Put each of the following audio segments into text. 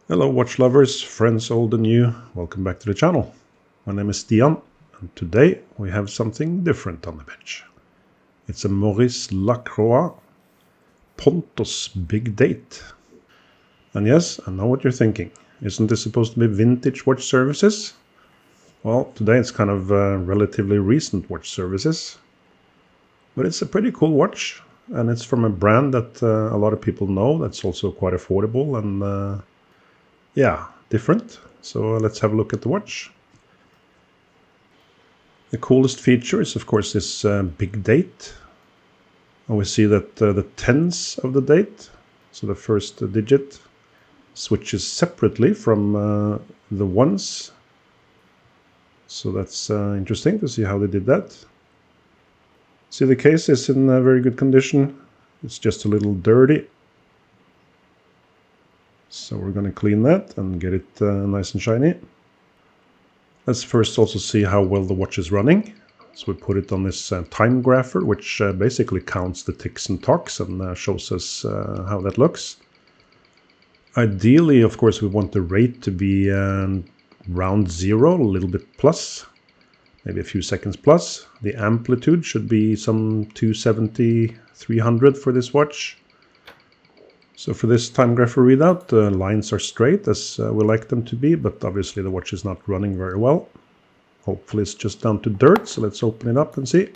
Hello watch lovers, friends old and new, welcome back to the channel. My name is Stian, and today we have something different on the bench. It's a Maurice Lacroix Pontos big date. And yes, I know what you're thinking. Isn't this supposed to be vintage watch services? Well, today it's kind of relatively recent watch services. But it's a pretty cool watch, and it's from a brand that a lot of people know, that's also quite affordable and yeah, different. So let's have a look at the watch. The coolest feature is of course this big date. And we see that the tens of the date, so the first digit, switches separately from the ones. So that's interesting to see how they did that. See, the case is in very good condition. It's just a little dirty. So we're going to clean that and get it nice and shiny. Let's first also see how well the watch is running. So we put it on this time grapher, which basically counts the ticks and tocks and shows us how that looks. Ideally, of course, we want the rate to be round zero, a little bit plus, maybe a few seconds plus. The amplitude should be some 270, 300 for this watch. So for this time grapher readout, the lines are straight as we like them to be, but obviously the watch is not running very well. Hopefully it's just down to dirt, so let's open it up and see.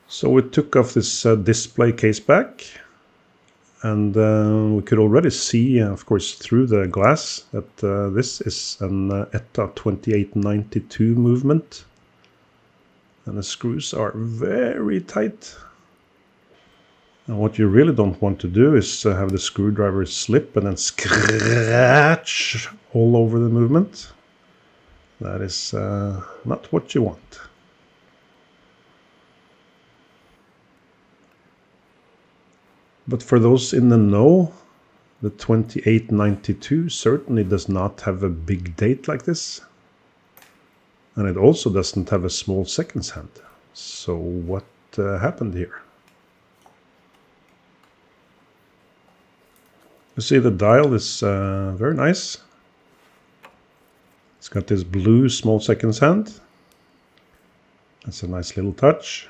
So we took off this display case back, and we could already see, of course, through the glass that this is an ETA 2892 movement, and the screws are very tight. And what you really don't want to do is have the screwdriver slip and then scratch all over the movement. That is not what you want. But for those in the know, the 2892 certainly does not have a big date like this. And it also doesn't have a small seconds hand. So what happened here? You see the dial is very nice. It's got this blue small seconds hand. That's a nice little touch.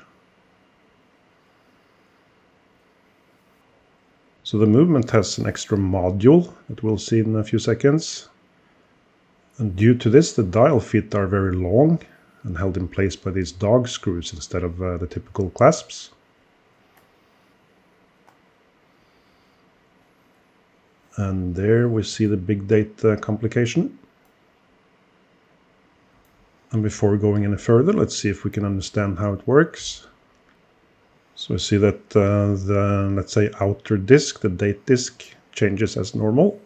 So the movement has an extra module that we'll see in a few seconds. And due to this, the dial feet are very long and held in place by these dog screws instead of the typical clasps. And there we see the big date complication. And before going any further, let's see if we can understand how it works. So we see that the, let's say, outer disk, the date disk, changes as normal.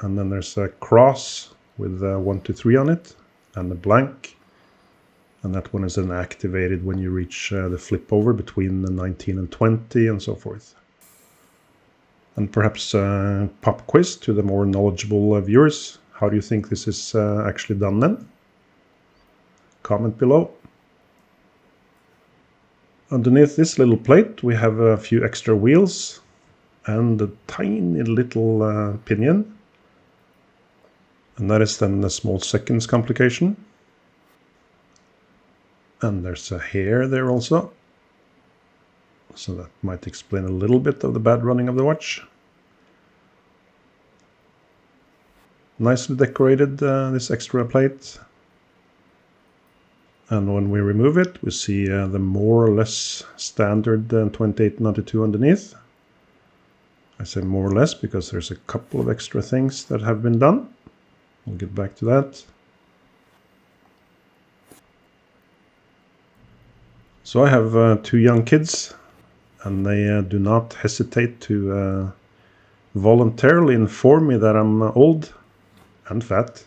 And then there's a cross with 1, 2, 3 on it, and a blank. And that one is then activated when you reach the flip over between the 19 and 20 and so forth. And perhaps pop quiz to the more knowledgeable viewers. How do you think this is actually done then? Comment below. Underneath this little plate we have a few extra wheels and a tiny little pinion. And that is then the small seconds complication. And there's a hair there also. So that might explain a little bit of the bad running of the watch. Nicely decorated, this extra plate. And when we remove it, we see the more or less standard 2892 underneath. I say more or less because there's a couple of extra things that have been done. We'll get back to that. So I have 2 young kids, and they do not hesitate to voluntarily inform me that I'm old and fat.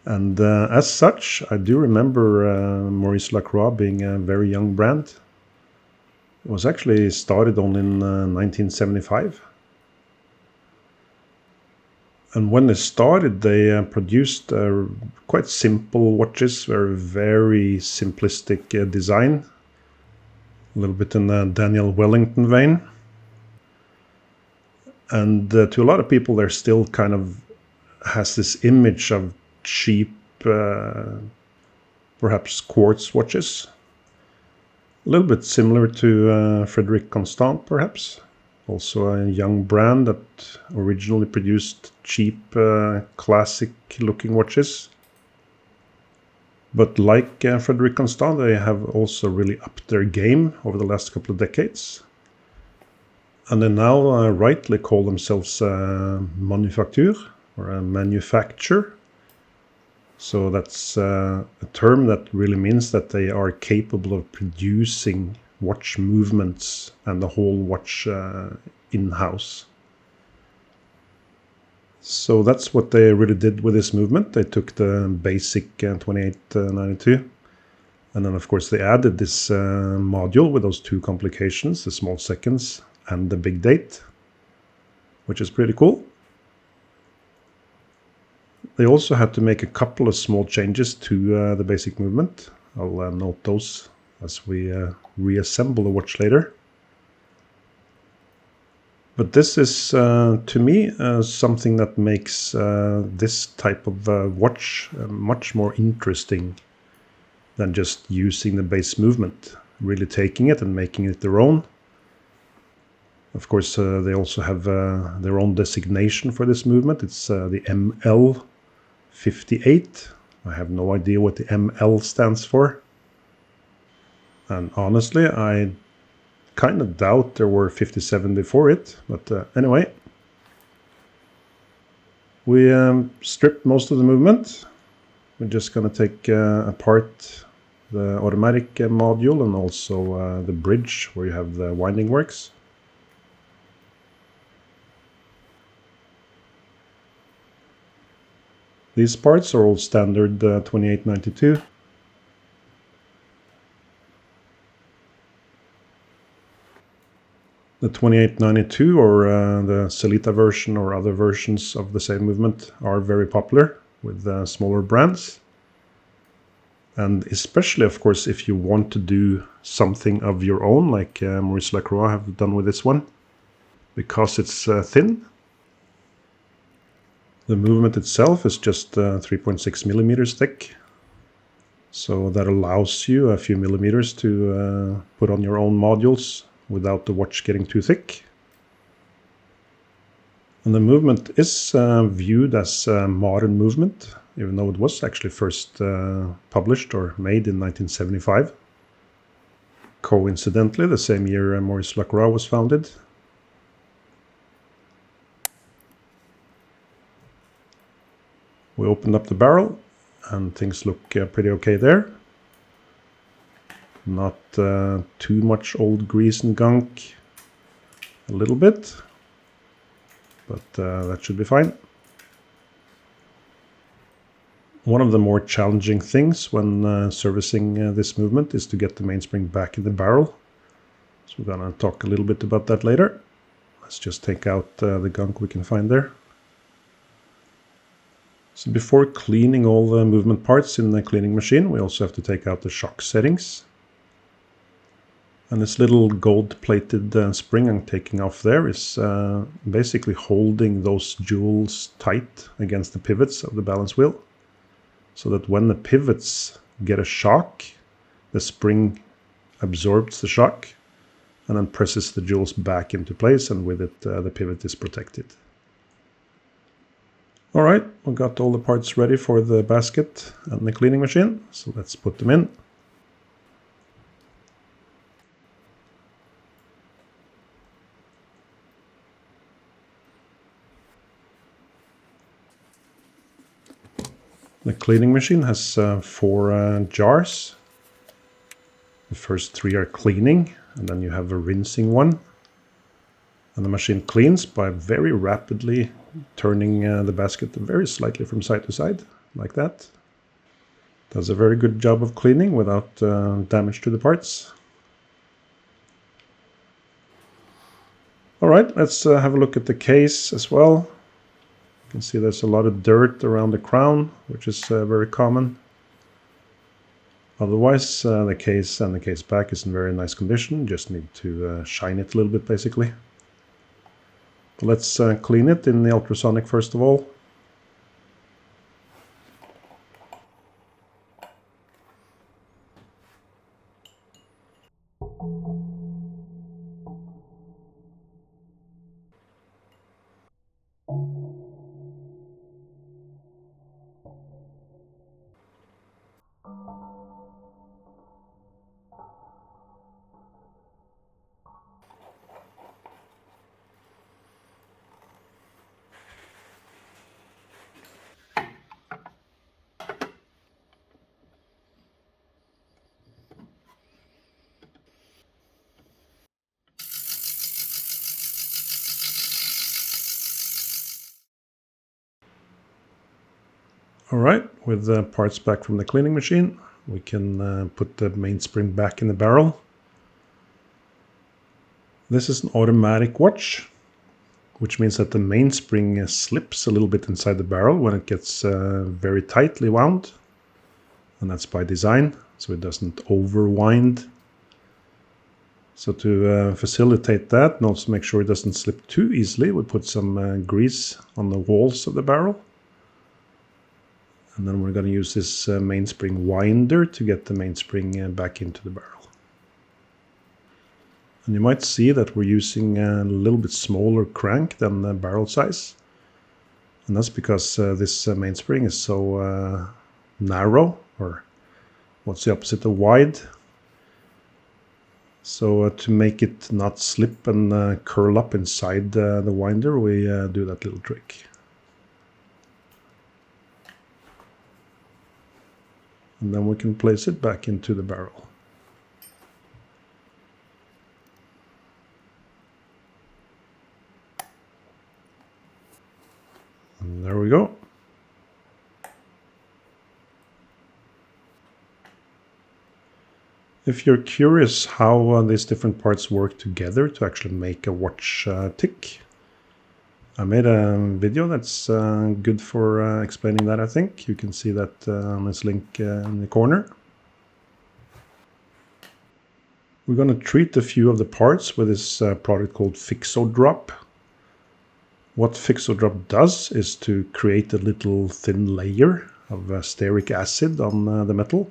And as such, I do remember Maurice Lacroix being a very young brand. It was actually started on in 1975. And when they started, they produced quite simple watches, very simplistic design. A little bit in the Daniel Wellington vein. And to a lot of people, there still kind of has this image of cheap, perhaps quartz watches. A little bit similar to Frederic Constant, perhaps. Also a young brand that originally produced cheap, classic-looking watches. But like Frederic Constant, they have also really upped their game over the last couple of decades. And they now rightly call themselves manufacture, or a manufacturer. So that's a term that really means that they are capable of producing watch movements and the whole watch in-house. So that's what they really did with this movement. They took the basic 2892, and then of course they added this module with those two complications, the small seconds and the big date, which is pretty cool. They also had to make a couple of small changes to the basic movement. I'll note those as we reassemble the watch later. But this is, to me, something that makes this type of watch much more interesting than just using the base movement, really taking it and making it their own. Of course, they also have their own designation for this movement. It's the ML58. I have no idea what the ML stands for. And honestly, I kind of doubt there were 57 before it. But anyway, we stripped most of the movement. We're just going to take apart the automatic module and also the bridge where you have the winding works. These parts are all standard 2892. The 2892 or the Celita version or other versions of the same movement are very popular with smaller brands. And especially, of course, if you want to do something of your own, like Maurice Lacroix have done with this one, because it's thin. The movement itself is just 3.6 millimeters thick. So that allows you a few millimeters to put on your own modules without the watch getting too thick. And the movement is viewed as a modern movement, even though it was actually first published or made in 1975. Coincidentally, the same year Maurice Lacroix was founded. We opened up the barrel and things look pretty okay there. Not too much old grease and gunk, a little bit, but that should be fine. One of the more challenging things when servicing this movement is to get the mainspring back in the barrel. So we're going to talk a little bit about that later. Let's just take out the gunk we can find there. So before cleaning all the movement parts in the cleaning machine, we also have to take out the shock settings. And this little gold-plated spring I'm taking off there is basically holding those jewels tight against the pivots of the balance wheel, so that when the pivots get a shock, the spring absorbs the shock and then presses the jewels back into place, and with it the pivot is protected. Alright, we got all the parts ready for the basket and the cleaning machine, so let's put them in. The cleaning machine has 4 jars. The first 3 are cleaning, and then you have a rinsing one. And the machine cleans by very rapidly turning the basket very slightly from side to side, like that. Does a very good job of cleaning without damage to the parts. Alright, let's have a look at the case as well. You can see there's a lot of dirt around the crown, which is very common. Otherwise, the case and the case back is in very nice condition. Just need to shine it a little bit, basically. Let's clean it in the ultrasonic first of all. Alright, with the parts back from the cleaning machine, we can put the mainspring back in the barrel. This is an automatic watch, which means that the mainspring slips a little bit inside the barrel when it gets very tightly wound. And that's by design, so it doesn't overwind. So to facilitate that and also make sure it doesn't slip too easily, we put some grease on the walls of the barrel. And then we're going to use this mainspring winder to get the mainspring back into the barrel. And you might see that we're using a little bit smaller crank than the barrel size. And that's because this mainspring is so narrow, or what's the opposite of wide. So to make it not slip and curl up inside the winder, we do that little trick. And then we can place it back into the barrel. And there we go. If you're curious how these different parts work together to actually make a watch tick, I made a video that's good for explaining that, I think. You can see that on this link in the corner. We're going to treat a few of the parts with this product called Fixodrop. What Fixodrop does is to create a little thin layer of stearic acid on the metal.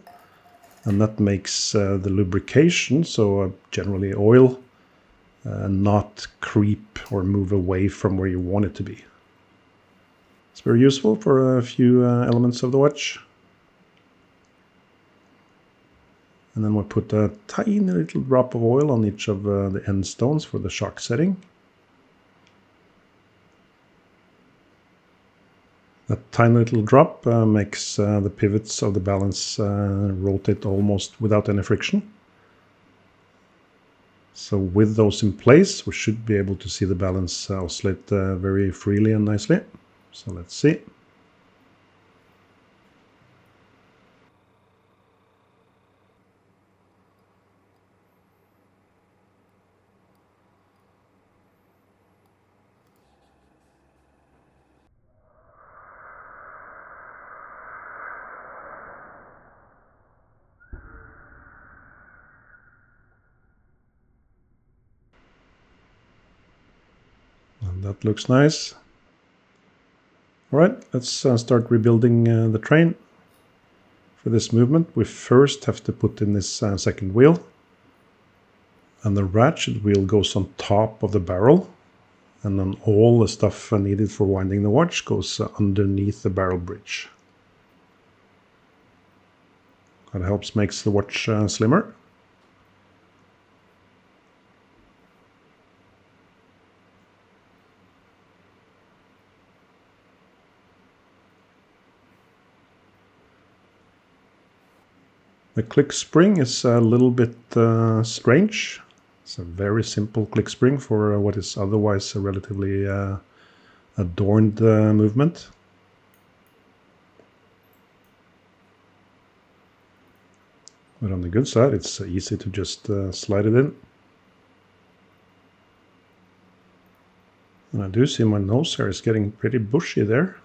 And that makes the lubrication, so generally oil, not creep or move away from where you want it to be. It's very useful for a few elements of the watch. And then we'll put a tiny little drop of oil on each of the end stones for the shock setting. That tiny little drop makes the pivots of the balance rotate almost without any friction. So with those in place, we should be able to see the balance oscillate very freely and nicely. So let's see. And that looks nice. All right, let's start rebuilding the train. For this movement, we first have to put in this second wheel. And the ratchet wheel goes on top of the barrel. And then all the stuff needed for winding the watch goes underneath the barrel bridge. That helps makes the watch slimmer. The click spring is a little bit strange. It's a very simple click spring for what is otherwise a relatively adorned movement. But on the good side, it's easy to just slide it in. And I do see my nose hair is getting pretty bushy there.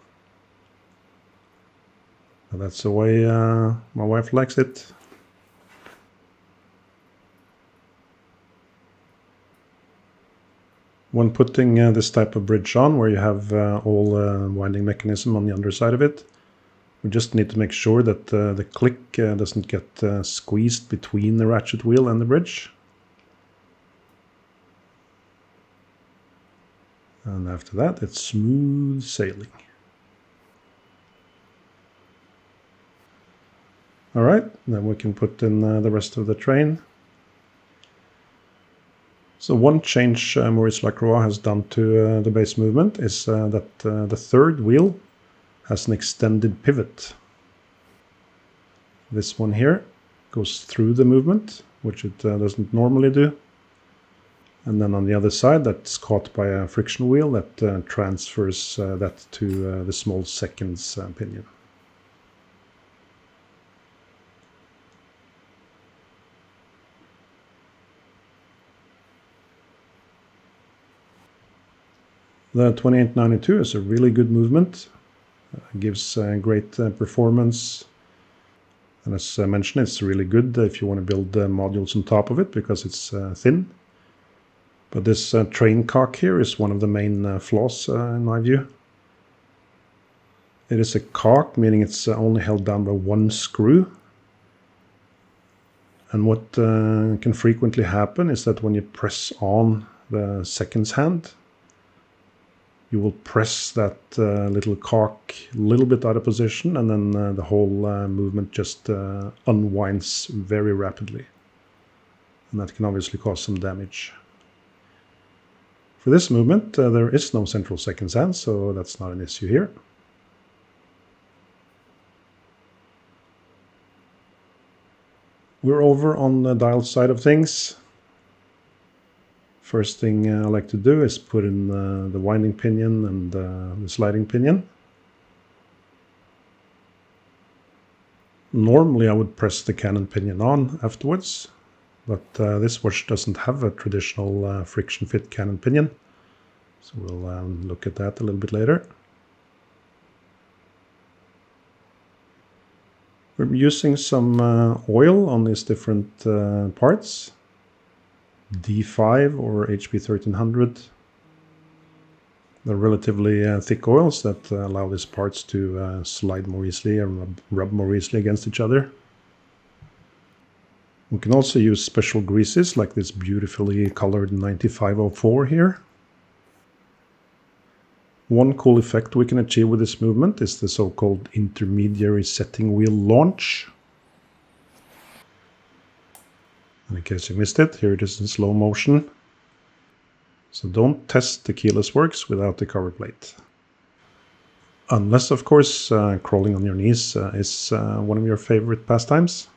But that's the way my wife likes it. When putting this type of bridge on, where you have all winding mechanism on the underside of it, we just need to make sure that the click doesn't get squeezed between the ratchet wheel and the bridge. And after that, it's smooth sailing. All right, then we can put in the rest of the train. So one change Maurice Lacroix has done to the base movement is that the third wheel has an extended pivot. This one here goes through the movement, which it doesn't normally do. And then on the other side, that's caught by a friction wheel that transfers that to the small seconds pinion. The 2892 is a really good movement. Gives great performance. And as I mentioned, it's really good if you want to build modules on top of it because it's thin. But this train cock here is one of the main flaws in my view. It is a cock, meaning it's only held down by one screw. And what can frequently happen is that when you press on the seconds hand, you will press that little cock a little bit out of position, and then the whole movement just unwinds very rapidly. And that can obviously cause some damage. For this movement, there is no central seconds hand, so that's not an issue here. We're over on the dial side of things. First thing I like to do is put in the winding pinion and the sliding pinion. Normally I would press the cannon pinion on afterwards, but this watch doesn't have a traditional friction fit cannon pinion, so we'll look at that a little bit later. We're using some oil on these different parts. D5 or HP 1300. They're relatively thick oils that allow these parts to slide more easily and rub more easily against each other. We can also use special greases like this beautifully colored 9504 here. One cool effect we can achieve with this movement is the so-called intermediary setting wheel launch. And in case you missed it, here it is in slow motion. So don't test the keyless works without the cover plate. Unless, of course, crawling on your knees is one of your favorite pastimes.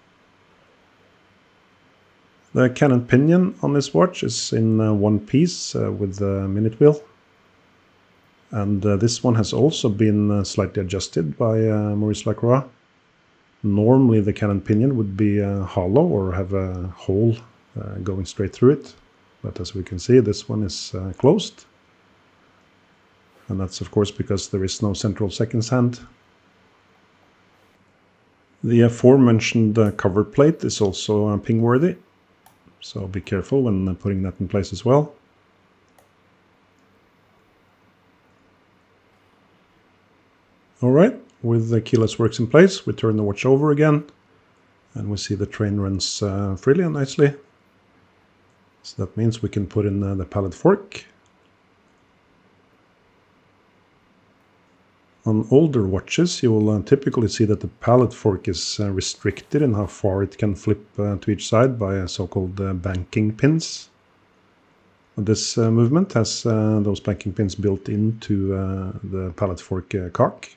The cannon pinion on this watch is in one piece with the minute wheel. And this one has also been slightly adjusted by Maurice Lacroix. Normally the cannon pinion would be hollow or have a hole going straight through it. But as we can see, this one is closed. And that's of course because there is no central seconds hand. The aforementioned cover plate is also ping worthy. So be careful when putting that in place as well. Alright, with the keyless works in place, we turn the watch over again, and we see the train runs freely and nicely. So that means we can put in the Pallet Fork. On older watches, you will typically see that the Pallet Fork is restricted in how far it can flip to each side by so-called banking pins. This movement has those banking pins built into the Pallet Fork cock.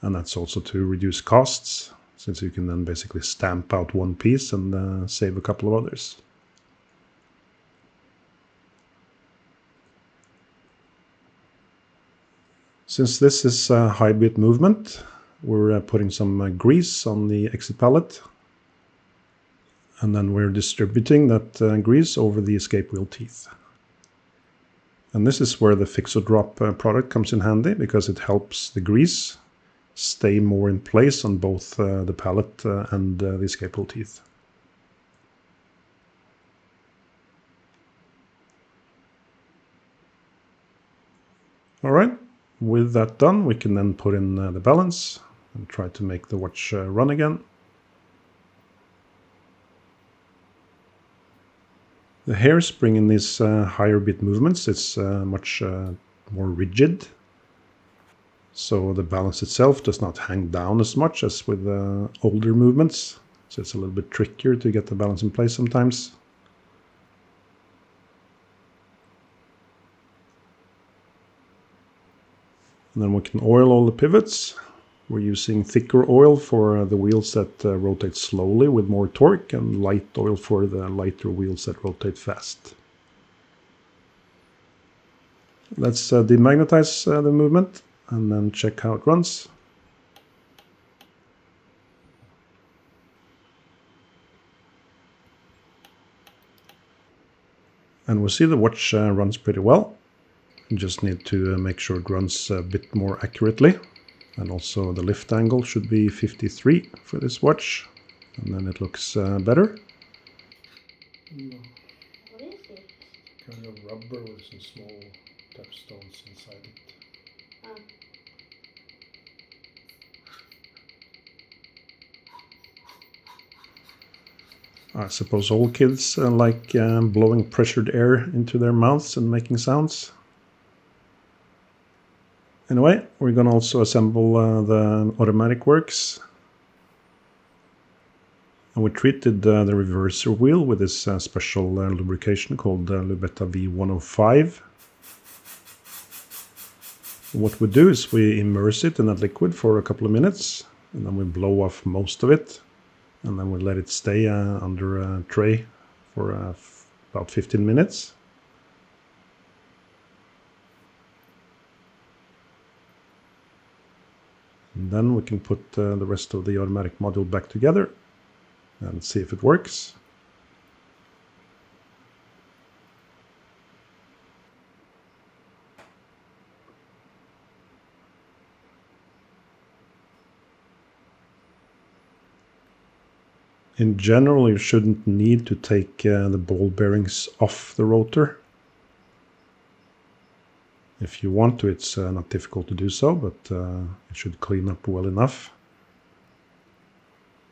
And that's also to reduce costs, since you can then basically stamp out one piece and save a couple of others. Since this is a high bit movement, we're putting some grease on the exit pallet. And then we're distributing that grease over the escape wheel teeth. And this is where the fix or drop product comes in handy, because it helps the grease stay more in place on both the pallet and the escape wheel teeth. Alright, with that done, we can then put in the balance and try to make the watch run again. The hairspring in these higher bit movements is much more rigid, so the balance itself does not hang down as much as with older movements, so it's a little bit trickier to get the balance in place sometimes. And then we can oil all the pivots. We're using thicker oil for the wheels that rotate slowly with more torque, and light oil for the lighter wheels that rotate fast. Let's demagnetize the movement and then check how it runs. And we see the watch runs pretty well. You just need to make sure it runs a bit more accurately. And also the lift angle should be 53 for this watch. And then it looks better. What is it? Kind of rubber with some small touchstones inside it. Oh. I suppose all kids like blowing pressured air into their mouths and making sounds. Anyway, we're going to also assemble the automatic works. And we treated the reverser wheel with this special lubrication called Lubetta V105. What we do is we immerse it in that liquid for a couple of minutes, and then we blow off most of it, and then we let it stay under a tray for about 15 minutes. And then we can put the rest of the automatic module back together and see if it works. In general, you shouldn't need to take the ball bearings off the rotor. If you want to, it's not difficult to do so, but it should clean up well enough.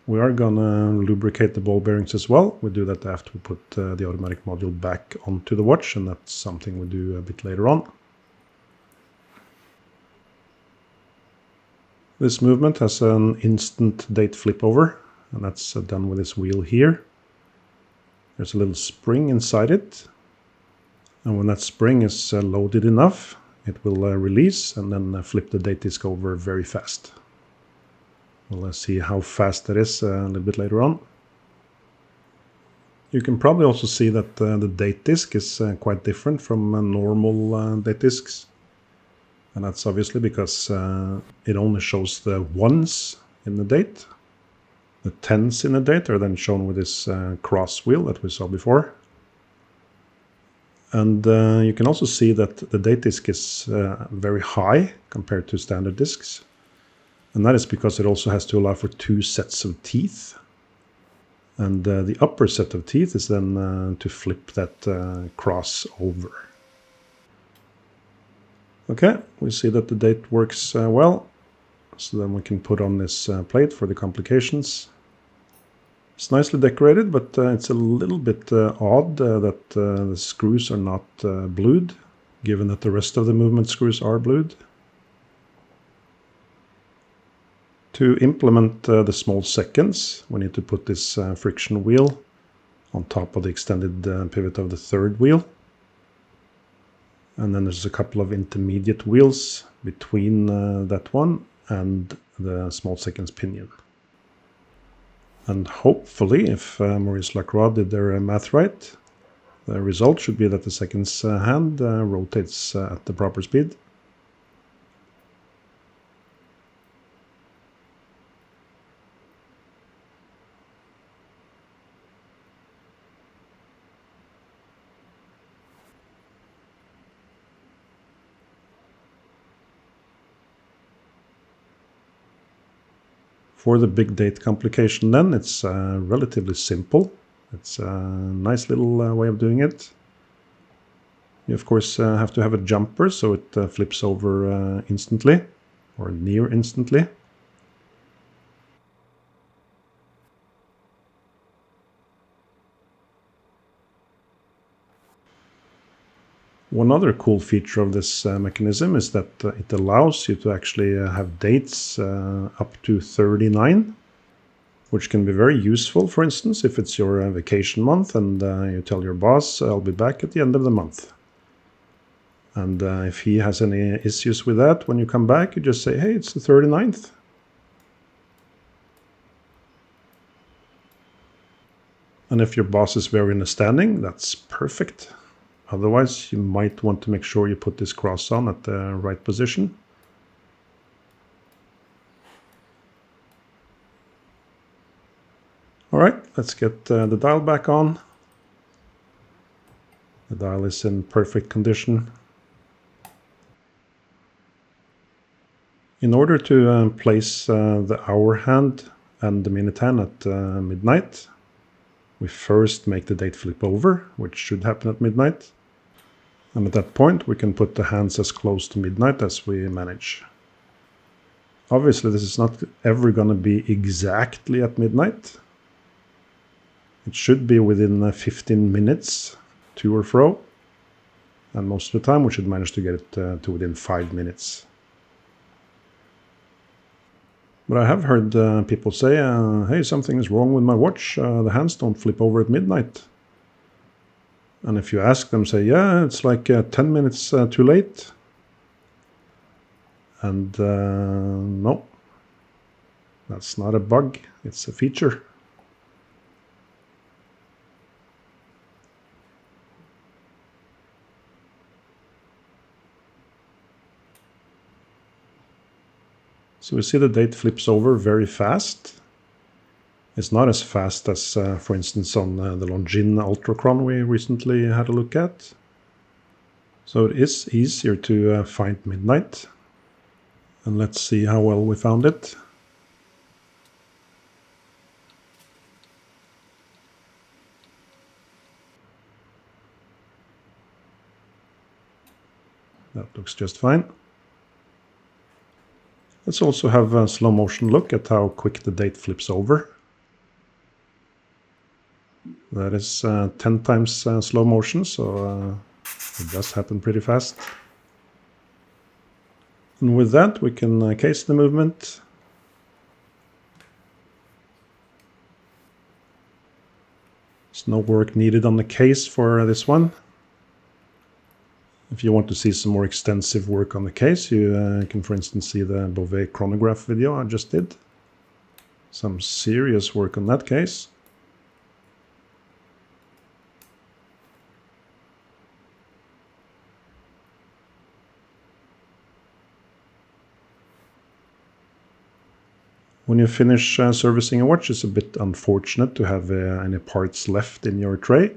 We are gonna lubricate the ball bearings as well. We do that after we put the automatic module back onto the watch, and that's something we do a bit later on. This movement has an instant date flip over, and that's done with this wheel here. There's a little spring inside it, and when that spring is loaded enough, it will release and then flip the date disc over very fast. We'll see how fast that is a little bit later on. You can probably also see that the date disc is quite different from normal date discs. And that's obviously because it only shows the ones in the date. The tens in the date are then shown with this cross wheel that we saw before. And you can also see that the date disc is very high compared to standard discs. And that is because it also has to allow for 2 sets of teeth. And the upper set of teeth is then to flip that cross over. Okay, we see that the date works well. So then we can put on this plate for the complications. It's nicely decorated, but it's a little bit odd that the screws are not blued, given that the rest of the movement screws are blued. To implement the small seconds, we need to put this friction wheel on top of the extended pivot of the third wheel. And then there's a couple of intermediate wheels between that one and the small seconds pinion. And hopefully, if Maurice Lacroix did their math right, the result should be that the seconds hand rotates at the proper speed. For the big date complication then, it's relatively simple. It's a nice little way of doing it. You of course have to have a jumper so it flips over instantly, or near instantly. One other cool feature of this mechanism is that it allows you to actually have dates up to 39, which can be very useful, for instance, if it's your vacation month and you tell your boss, I'll be back at the end of the month. And if he has any issues with that, when you come back, you just say, hey, it's the 39th. And if your boss is very understanding, that's perfect. Otherwise, you might want to make sure you put this cross on at the right position. All right, let's get the dial back on. The dial is in perfect condition. In order to place the hour hand and the minute hand at midnight, we first make the date flip over, which should happen at midnight. And at that point, we can put the hands as close to midnight as we manage. Obviously, this is not ever going to be exactly at midnight. It should be within 15 minutes, to or fro. And most of the time, we should manage to get it to within 5 minutes. But I have heard people say, hey, something is wrong with my watch. The hands don't flip over at midnight. And if you ask them, say, yeah, it's like 10 minutes too late. And no, that's not a bug. It's a feature. So we see the date flips over very fast. It's not as fast as, for instance, on the Longines Ultrachron we recently had a look at. So it is easier to find midnight. And let's see how well we found it. That looks just fine. Let's also have a slow motion look at how quick the date flips over. That is 10 times slow motion, so it does happen pretty fast. And with that, we can case the movement. There's no work needed on the case for this one. If you want to see some more extensive work on the case, you can, for instance, see the Beauvais chronograph video I just did. Some serious work on that case. When you finish servicing a watch, it's a bit unfortunate to have any parts left in your tray.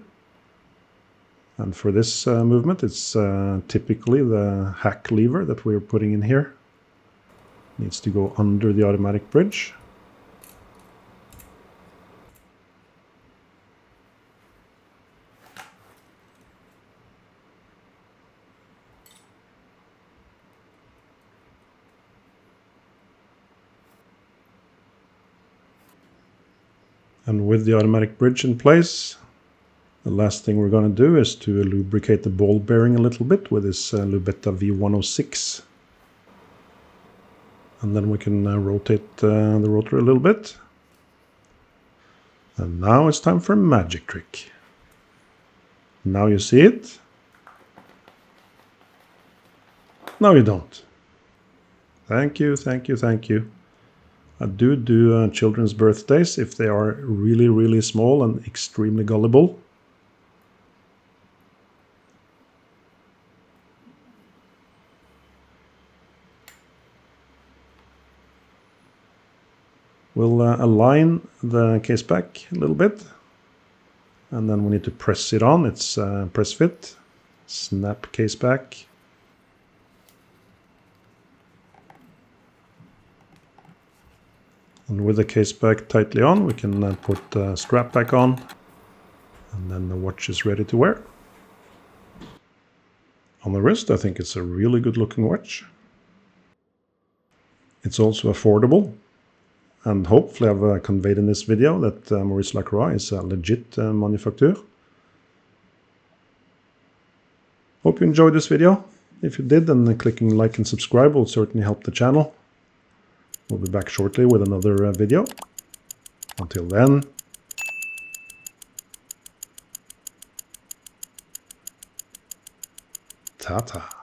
And for this movement, it's typically the hack lever that we're putting in here. It needs to go under the automatic bridge. And with the automatic bridge in place, the last thing we're going to do is to lubricate the ball bearing a little bit with this Lubetta V106. And then we can rotate the rotor a little bit. And now it's time for a magic trick. Now you see it. Now you don't. Thank you, thank you, thank you. I do children's birthdays if they are really, really small and extremely gullible. We'll align the case back a little bit, and then we need to press it on. It's press fit, snap case back. And with the case back tightly on, we can put the strap back on, and then the watch is ready to wear. On the wrist, I think it's a really good looking watch. It's also affordable, and hopefully I've conveyed in this video that Maurice Lacroix is a legit manufacturer. Hope you enjoyed this video. If you did, then clicking like and subscribe will certainly help the channel. We'll be back shortly with another video. Until then, ta-ta.